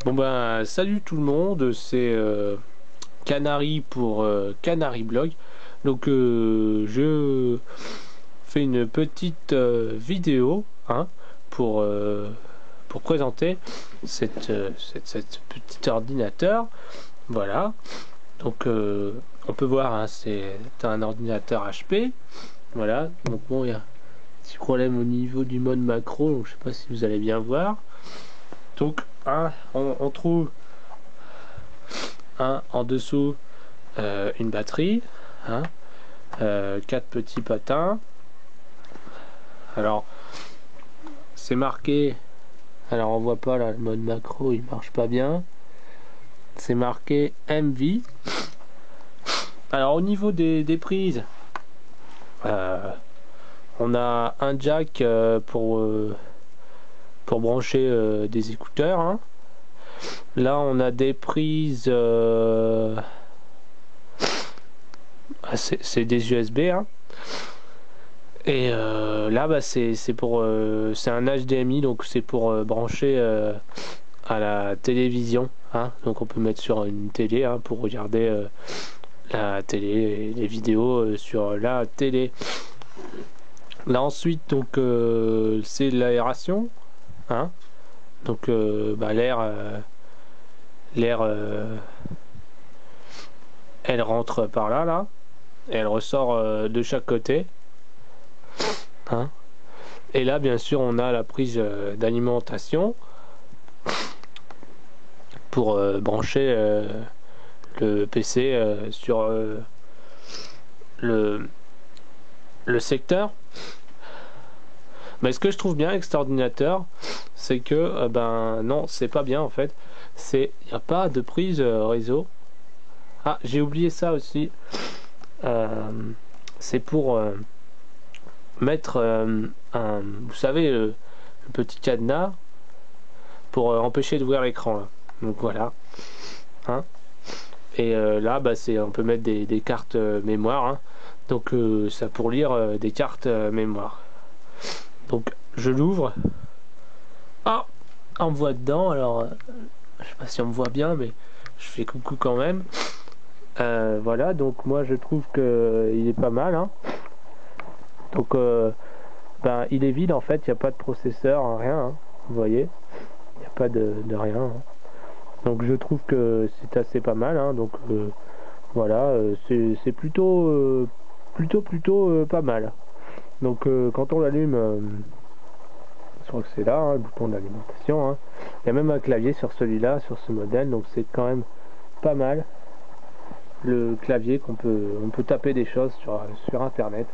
Bon ben salut tout le monde, c'est Canary pour Canary Blog. Donc je fais une petite vidéo pour présenter cette petite ordinateur. Voilà. Donc on peut voir c'est un ordinateur HP. Voilà. Donc bon, il y a un petit problème au niveau du mode macro, donc je sais pas si vous allez bien voir. Donc on trouve en dessous une batterie, hein, 4 petits patins. Alors c'est marqué, alors on voit pas là, le mode macro il marche pas bien, c'est marqué MV. Alors au niveau des prises, euh, on a un jack pour brancher des écouteurs, hein. Là on a des prises, c'est des USB, hein. Et là, bah, c'est un HDMI, donc c'est pour brancher à la télévision, hein. Donc on peut mettre sur une télé, hein, pour regarder la télé, les vidéos sur la télé. Là ensuite, donc c'est l'aération, hein. Donc bah, l'air, elle rentre par là, et elle ressort de chaque côté, hein. Et là, bien sûr, on a la prise d'alimentation pour brancher le PC sur le, le secteur. Mais ce que je trouve bien avec cet ordinateur, c'est que ben non, c'est pas bien en fait. Il n'y a pas de prise réseau. Ah, j'ai oublié ça aussi. Euh, c'est pour mettre vous savez, le petit cadenas pour empêcher d'ouvrir l'écran là. Donc voilà, hein. Et là, bah, on peut mettre des cartes mémoire, hein. Donc ça pour lire des cartes mémoire. Donc je l'ouvre. Ah, on me voit dedans. Alors je sais pas si on me voit bien, mais je fais coucou quand même. Voilà, donc moi je trouve que il est pas mal, hein. Donc ben, il est vide en fait, il n'y a pas de processeur, hein, rien, hein. Vous voyez, il n'y a pas de rien, hein. Donc je trouve que c'est assez pas mal, hein. Donc voilà, c'est plutôt pas mal. Donc quand on l'allume, je crois que c'est là, hein, le bouton d'alimentation, hein. Il y a même un clavier sur celui-là, sur ce modèle, donc c'est quand même pas mal. Le clavier on peut taper des choses sur internet.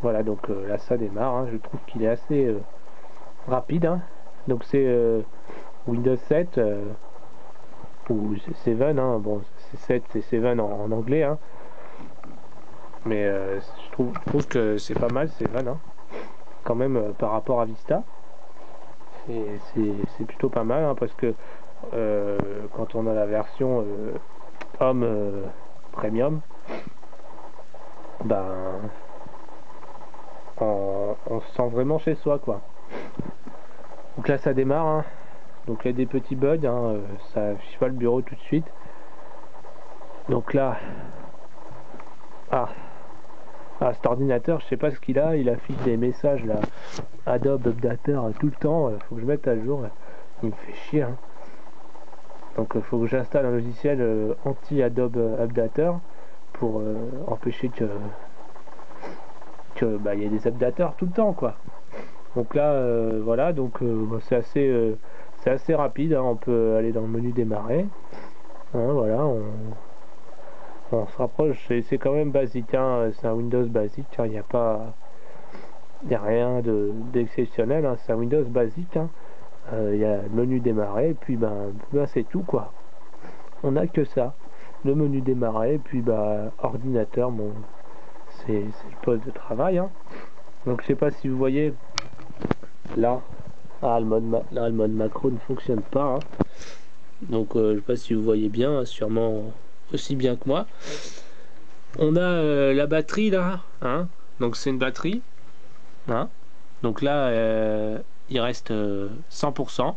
Voilà, donc là ça démarre, hein. Je trouve qu'il est assez rapide, hein. Donc c'est Windows 7 ou 7, hein. Bon, c'est 7, c'est 7 en anglais, hein. Mais je trouve que c'est pas mal, 7, hein. Quand même par rapport à Vista. C'est plutôt pas mal, hein, parce que quand on a la version Home Premium, ben on se sent vraiment chez soi, quoi. Donc là ça démarre, hein. Donc il y a des petits bugs, hein, ça affiche pas le bureau tout de suite. Donc là, ah, cet ordinateur, je sais pas ce il affiche des messages là, Adobe Updater tout le temps, faut que je mette à jour, il me fait chier, hein. Donc il faut que j'installe un logiciel anti-Adobe Updater pour empêcher que bah, y ait des updateurs tout le temps, quoi. Donc là voilà, donc bah, c'est assez rapide, hein. On peut aller dans le menu démarrer, hein, voilà, on se rapproche, c'est quand même basique, hein. C'est un Windows basique, il n'y a pas, il n'y a rien d'exceptionnel, hein. C'est un Windows basique, hein. Il y a le menu démarrer, et puis ben c'est tout, quoi. On n'a que ça, le menu démarrer, puis bah ordinateur, bon, c'est le poste de travail, hein. Donc je sais pas si vous voyez là, là, le mode macro ne fonctionne pas, hein. Donc je sais pas si vous voyez bien, hein, sûrement aussi bien que moi. On a la batterie là, hein. Donc c'est une batterie, hein. Donc là il reste 100%.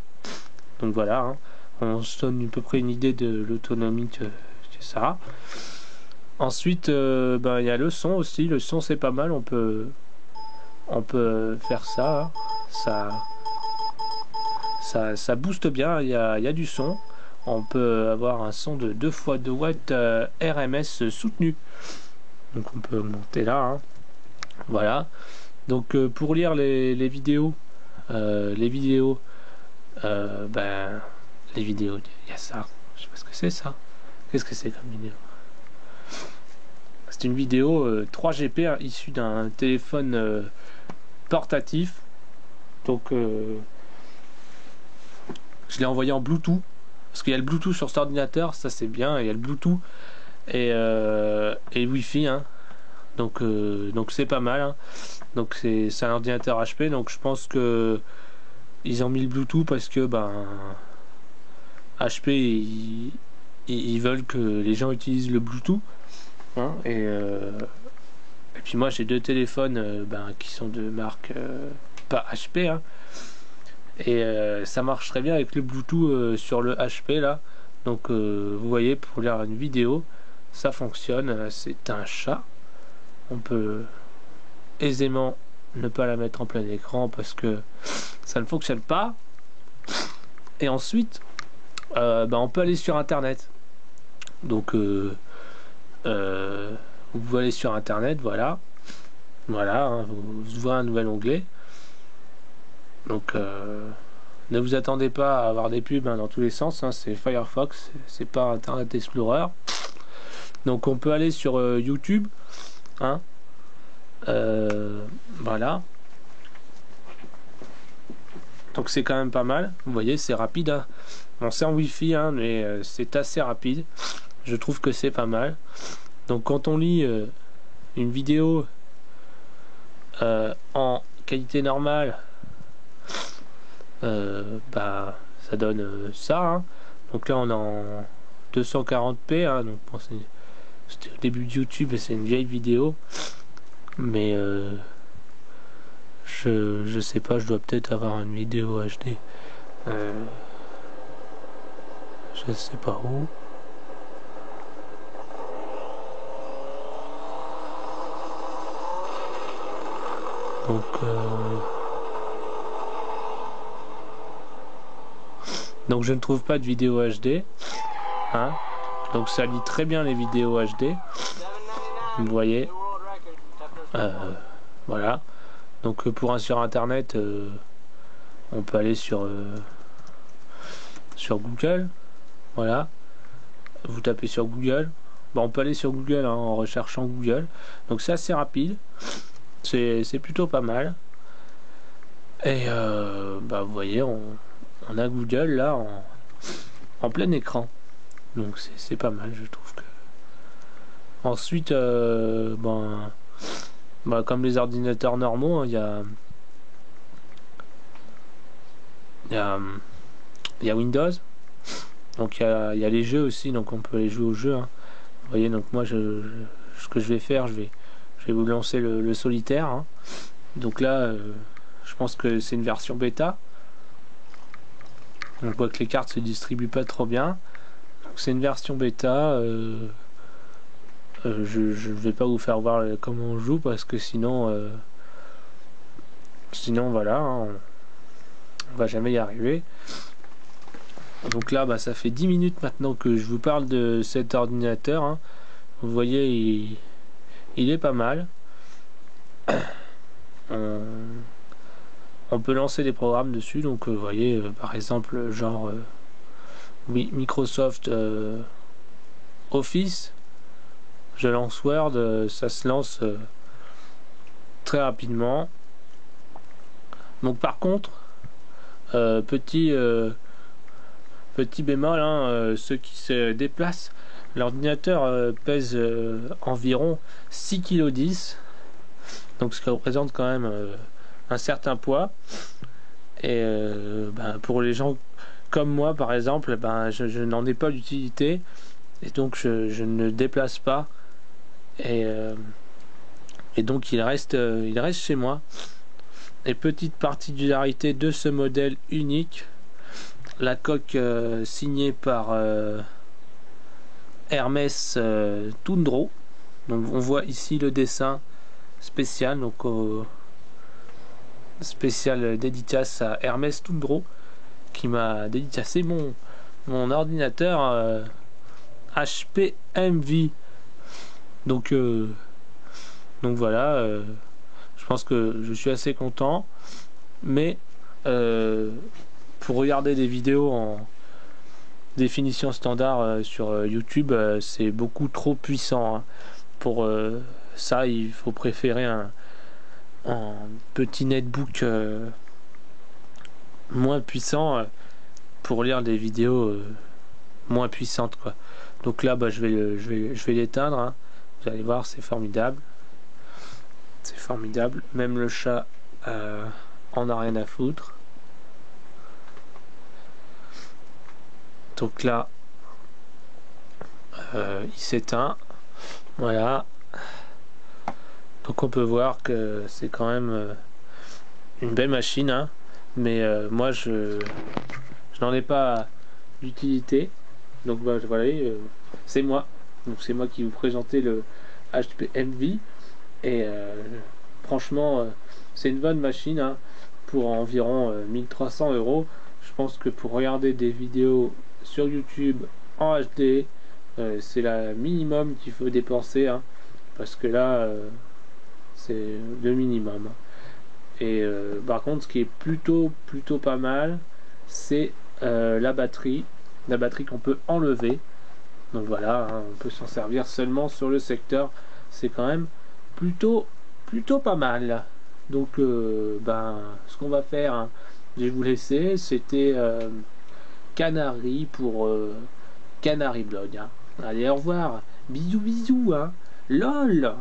Donc voilà, hein. On se donne à peu près une idée de l'autonomie que ça a. Ensuite, il y a le son aussi. Le son, c'est pas mal. On peut faire ça. Ça booste bien. Il y a du son. On peut avoir un son de 2 x 2 watts RMS soutenu. Donc on peut monter là. Hein. Voilà. Donc pour lire les vidéos, les vidéos, il y a ça. Je sais pas ce que c'est ça. Qu'est-ce que c'est comme vidéo? C'est une vidéo 3GP hein, issue d'un téléphone portatif. Donc je l'ai envoyé en Bluetooth. Parce qu'il y a le Bluetooth sur cet ordinateur, ça c'est bien. Il y a le Bluetooth et Wi-Fi. Hein. Donc c'est pas mal. Hein. Donc c'est un ordinateur HP. Donc je pense que ils ont mis le Bluetooth parce que HP ils veulent que les gens utilisent le Bluetooth. Hein, et puis moi j'ai 2 téléphones qui sont de marque pas HP hein, et ça marche très bien avec le Bluetooth sur le HP là. Donc vous voyez, pour lire une vidéo ça fonctionne. C'est un chat, on peut aisément ne pas la mettre en plein écran parce que ça ne fonctionne pas. Et ensuite on peut aller sur internet. Donc vous pouvez aller sur internet, voilà hein, vous ouvrez un nouvel onglet. Donc ne vous attendez pas à avoir des pubs hein, dans tous les sens hein, c'est Firefox, c'est pas Internet Explorer. Donc on peut aller sur YouTube hein, voilà. Donc c'est quand même pas mal, vous voyez, c'est rapide hein. Bon, c'est en Wi-Fi hein, mais c'est assez rapide, je trouve que c'est pas mal. Donc quand on lit une vidéo en qualité normale, ça donne ça. Hein. Donc là on est en 240p. Hein, donc bon, c'était au début de YouTube et c'est une vieille vidéo. Mais je sais pas, je dois peut-être avoir une vidéo HD. Je sais pas où. Donc je ne trouve pas de vidéo HD hein. Donc ça lit très bien les vidéos HD, vous voyez voilà. Donc pour un sur internet on peut aller sur Google, voilà, vous tapez sur Google, on peut aller sur Google hein, en recherchant Google. Donc c'est assez rapide, c'est plutôt pas mal. Et vous voyez, on a Google là en plein écran. Donc c'est pas mal, je trouve que. Ensuite, comme les ordinateurs normaux, il y a Windows. Donc il y a les jeux aussi, donc on peut aller jouer aux jeux. Hein. Vous voyez, donc moi ce que je vais faire, je vais vous lancer le solitaire. Hein. Donc là, je pense que c'est une version bêta. On voit que les cartes se distribuent pas trop bien. C'est une version bêta. Je vais pas vous faire voir comment on joue parce que sinon voilà, hein, on va jamais y arriver. Donc là, ça fait 10 minutes maintenant que je vous parle de cet ordinateur. Hein. Vous voyez, il est pas mal. On peut lancer des programmes dessus. Donc, vous voyez, par exemple, genre Microsoft Office. Je lance Word, ça se lance très rapidement. Donc, par contre, petit bémol, hein, ceux qui se déplacent, l'ordinateur pèse environ 6,10 kg, donc ce qui représente quand même un certain poids. Et pour les gens comme moi par exemple, je n'en ai pas d'utilité et donc je ne déplace pas et donc il reste chez moi. Et petite particularité de ce modèle unique, la coque signée par Hermès Tundro. Donc on voit ici le dessin spécial, donc spécial dédicace à Hermès Tundro qui m'a dédicacé mon ordinateur HP Envy. Donc voilà, je pense que je suis assez content, mais pour regarder des vidéos en définition standard sur YouTube, c'est beaucoup trop puissant, hein. Pour ça, il faut préférer un petit netbook moins puissant pour lire des vidéos moins puissantes, quoi. Donc là, bah, je vais l'éteindre, hein. Vous allez voir, c'est formidable. C'est formidable. Même le chat en a rien à foutre. Donc là, il s'éteint. Voilà. Donc on peut voir que c'est quand même une belle machine, hein. Mais moi, je n'en ai pas d'utilité. Donc bah, voilà, c'est moi. Donc c'est moi qui vous présentais le HP Envy. Et franchement, c'est une bonne machine, hein, pour environ 1300 euros. Je pense que pour regarder des vidéos sur YouTube en HD, c'est la minimum qu'il faut dépenser, hein, parce que là, c'est le minimum. Et par contre, ce qui est plutôt pas mal, c'est la batterie qu'on peut enlever. Donc voilà, hein, on peut s'en servir seulement sur le secteur. C'est quand même plutôt pas mal. Donc ce qu'on va faire, hein, je vais vous laisser. C'était Canary pour Canary Blog, hein. Allez, au revoir, bisous, hein. LOL.